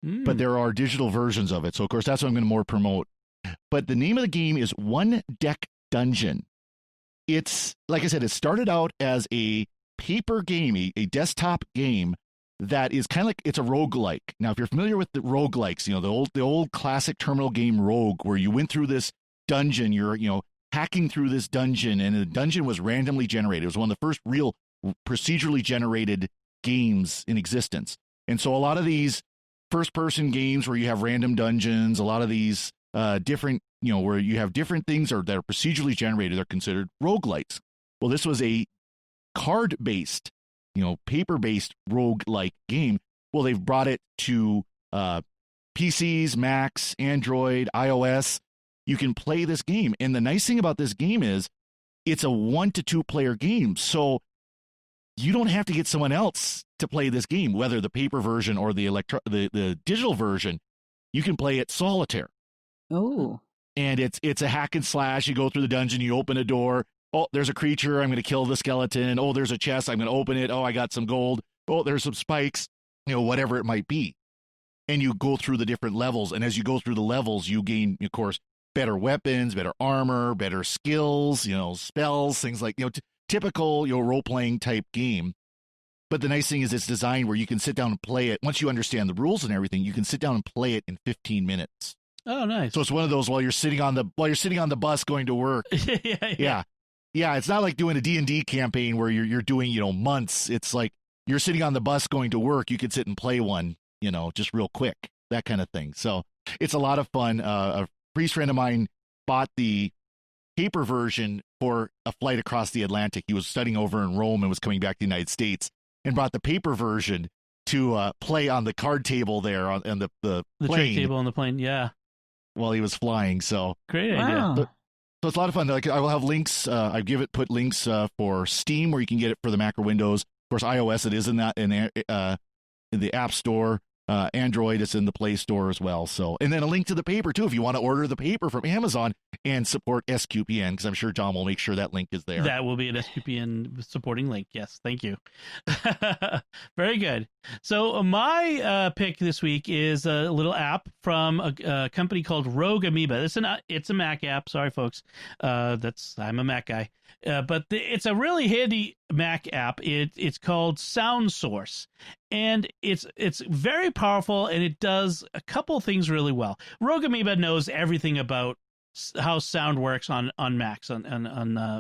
but there are digital versions of it. So, of course, that's what I'm going to more promote. But the name of the game is One Deck Dungeon. It's, like I said, it started out as a paper game, a desktop game that is kind of like, it's a roguelike. Now, if you're familiar with the roguelikes, the old classic terminal game Rogue, where you went through this dungeon, you're, hacking through this dungeon, and the dungeon was randomly generated. It was one of the first real procedurally generated games in existence. And so a lot of these first-person games where you have random dungeons, a lot of these different, where you have different things that are procedurally generated, are considered roguelikes. Well, this was a card-based, paper-based roguelike game. Well, they've brought it to PCs, Macs, Android, iOS. You can play this game. And the nice thing about this game is it's a 1 to 2 player game. So you don't have to get someone else to play this game, whether the paper version or the digital version. You can play it solitaire. Oh. And it's a hack and slash. You go through the dungeon, you open a door. Oh, there's a creature. I'm going to kill the skeleton. Oh, there's a chest. I'm going to open it. Oh, I got some gold. Oh, there's some spikes, whatever it might be. And you go through the different levels. And as you go through the levels, you gain, of course, better weapons, better armor, better skills, spells, things like, typical, role-playing type game. But the nice thing is it's designed where you can sit down and play it. Once you understand the rules and everything, you can sit down and play it in 15 minutes. Oh, nice. So it's one of those while you're sitting on the bus going to work. Yeah. It's not like doing a D&D campaign where you're doing, months. It's like you're sitting on the bus going to work. You could sit and play one, just real quick, that kind of thing. So it's a lot of fun. A priest friend of mine bought the paper version for a flight across the Atlantic. He was studying over in Rome and was coming back to the United States, and brought the paper version to play on the card table there on the plane. Tray table on the plane, yeah. While he was flying. So great idea. Wow. So it's a lot of fun. Like, I will have links. Put links for Steam where you can get it for the Mac or Windows. Of course, iOS, it is in the App Store. Android, it's in the Play Store as well. So, and then a link to the paper too, if you want to order the paper from Amazon and support SQPN, because I'm sure John will make sure that link is there. That will be an SQPN supporting link. Yes, thank you. Very good. So my pick this week is a little app from a company called Rogue Amoeba. It's a Mac app. Sorry, folks. I'm a Mac guy. But it's a really handy Mac app. It's called Sound Source, and it's very powerful, and it does a couple things really well. Rogue Amoeba knows everything about how sound works on Macs, on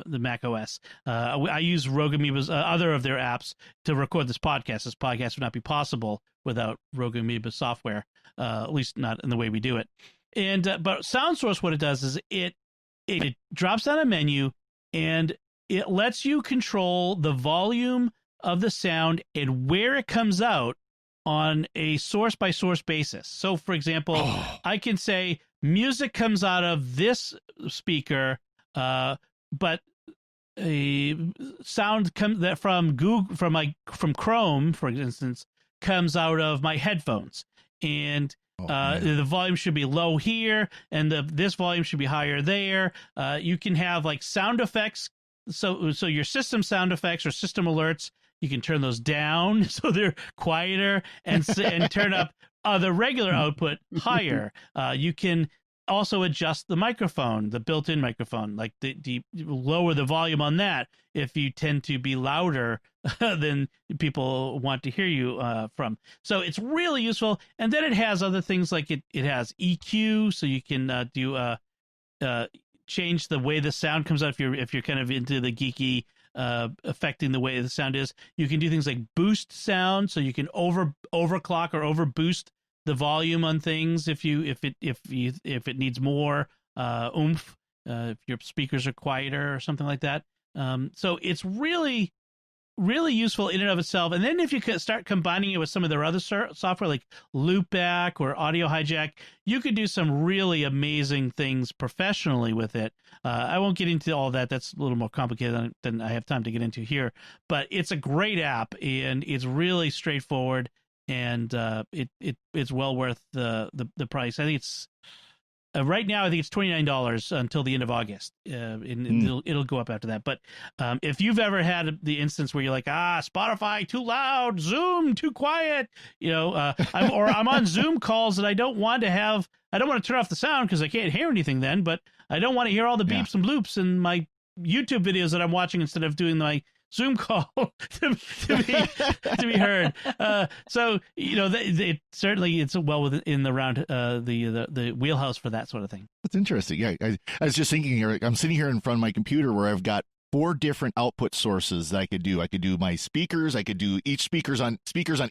the Mac OS. I use Rogue Amoeba's other of their apps to record this podcast. This podcast would not be possible without Rogue Amoeba software, at least not in the way we do it. And but Sound Source, what it does is it drops down a menu, and it lets you control the volume of the sound and where it comes out on a source-by-source basis. So, for example, I can say music comes out of this speaker, but a sound from Google, from Chrome, for instance, comes out of my headphones, and the volume should be low here, and this volume should be higher there. You can have like sound effects. So your system sound effects or system alerts, you can turn those down so they're quieter, and turn up the regular output higher. You can also adjust the microphone, the built-in microphone, like the lower the volume on that if you tend to be louder than people want to hear you from. So it's really useful. And then it has other things like it has EQ, so you can do change the way the sound comes out if you're kind of into the geeky affecting the way the sound is. You can do things like boost sound, so you can overclock or over boost the volume on things if it needs more oomph, if your speakers are quieter or something like that. So it's really useful in and of itself. And then if you could start combining it with some of their other software like Loopback or Audio Hijack, you could do some really amazing things professionally with it. I won't get into all that. That's a little more complicated than I have time to get into here. But it's a great app, and it's really straightforward, and it's well worth the price. I think it's right now, I think it's $29 until the end of August. It'll go up after that. But if you've ever had the instance where you're like, Spotify too loud, Zoom too quiet, I'm on Zoom calls that I don't want to turn off the sound because I can't hear anything then, but I don't want to hear all the beeps and bloops in my YouTube videos that I'm watching instead of doing my Zoom call to be heard. So certainly it's well within the round the wheelhouse for that sort of thing. That's interesting. Yeah, I was just thinking here. I'm sitting here in front of my computer where I've got 4 different output sources that I could do. I could do my speakers. I could do speakers on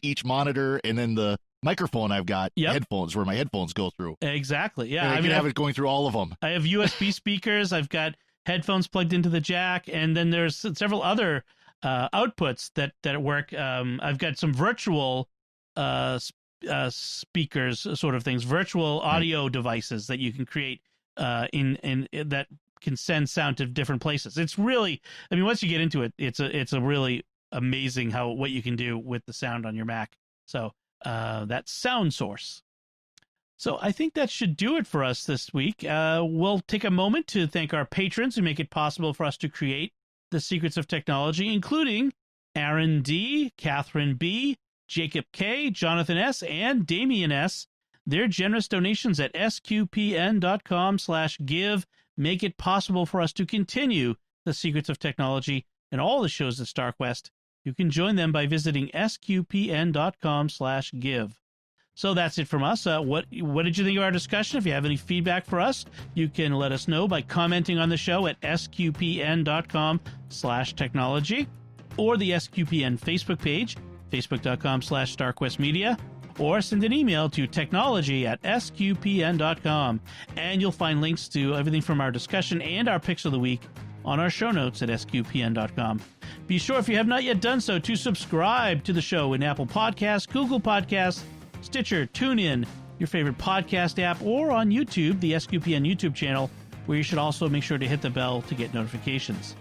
each monitor, and then the microphone. I've got headphones where my headphones go through. Exactly. Yeah, and I can have it going through all of them. I have USB speakers. I've got headphones plugged into the jack, and then there's several other outputs that work. I've got some virtual speakers, sort of things, virtual audio devices that you can create in that can send sound to different places. It's really, once you get into it, it's a really amazing what you can do with the sound on your Mac. So that's Sound Source. So I think that should do it for us this week. We'll take a moment to thank our patrons who make it possible for us to create The Secrets of Technology, including Aaron D., Catherine B., Jacob K., Jonathan S., and Damian S. Their generous donations at sqpn.com/give make it possible for us to continue The Secrets of Technology and all the shows at StarQuest. You can join them by visiting sqpn.com/give. So that's it from us. What did you think of our discussion? If you have any feedback for us, you can let us know by commenting on the show at sqpn.com/technology or the SQPN Facebook page, facebook.com/StarQuestMedia, or send an email to technology@sqpn.com. And you'll find links to everything from our discussion and our picks of the week on our show notes at sqpn.com. Be sure, if you have not yet done so, to subscribe to the show in Apple Podcasts, Google Podcasts, Stitcher, TuneIn, your favorite podcast app, or on YouTube, the SQPN YouTube channel, where you should also make sure to hit the bell to get notifications.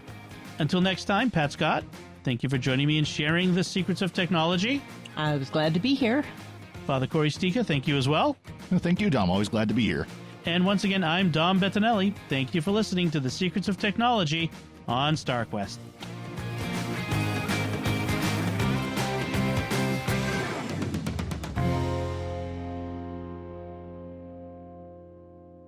Until next time, Pat Scott, thank you for joining me and sharing the secrets of technology. I was glad to be here. Father Cory Stika, thank you as well. Thank you, Dom. Always glad to be here. And once again, I'm Dom Bettinelli. Thank you for listening to The Secrets of Technology on StarQuest.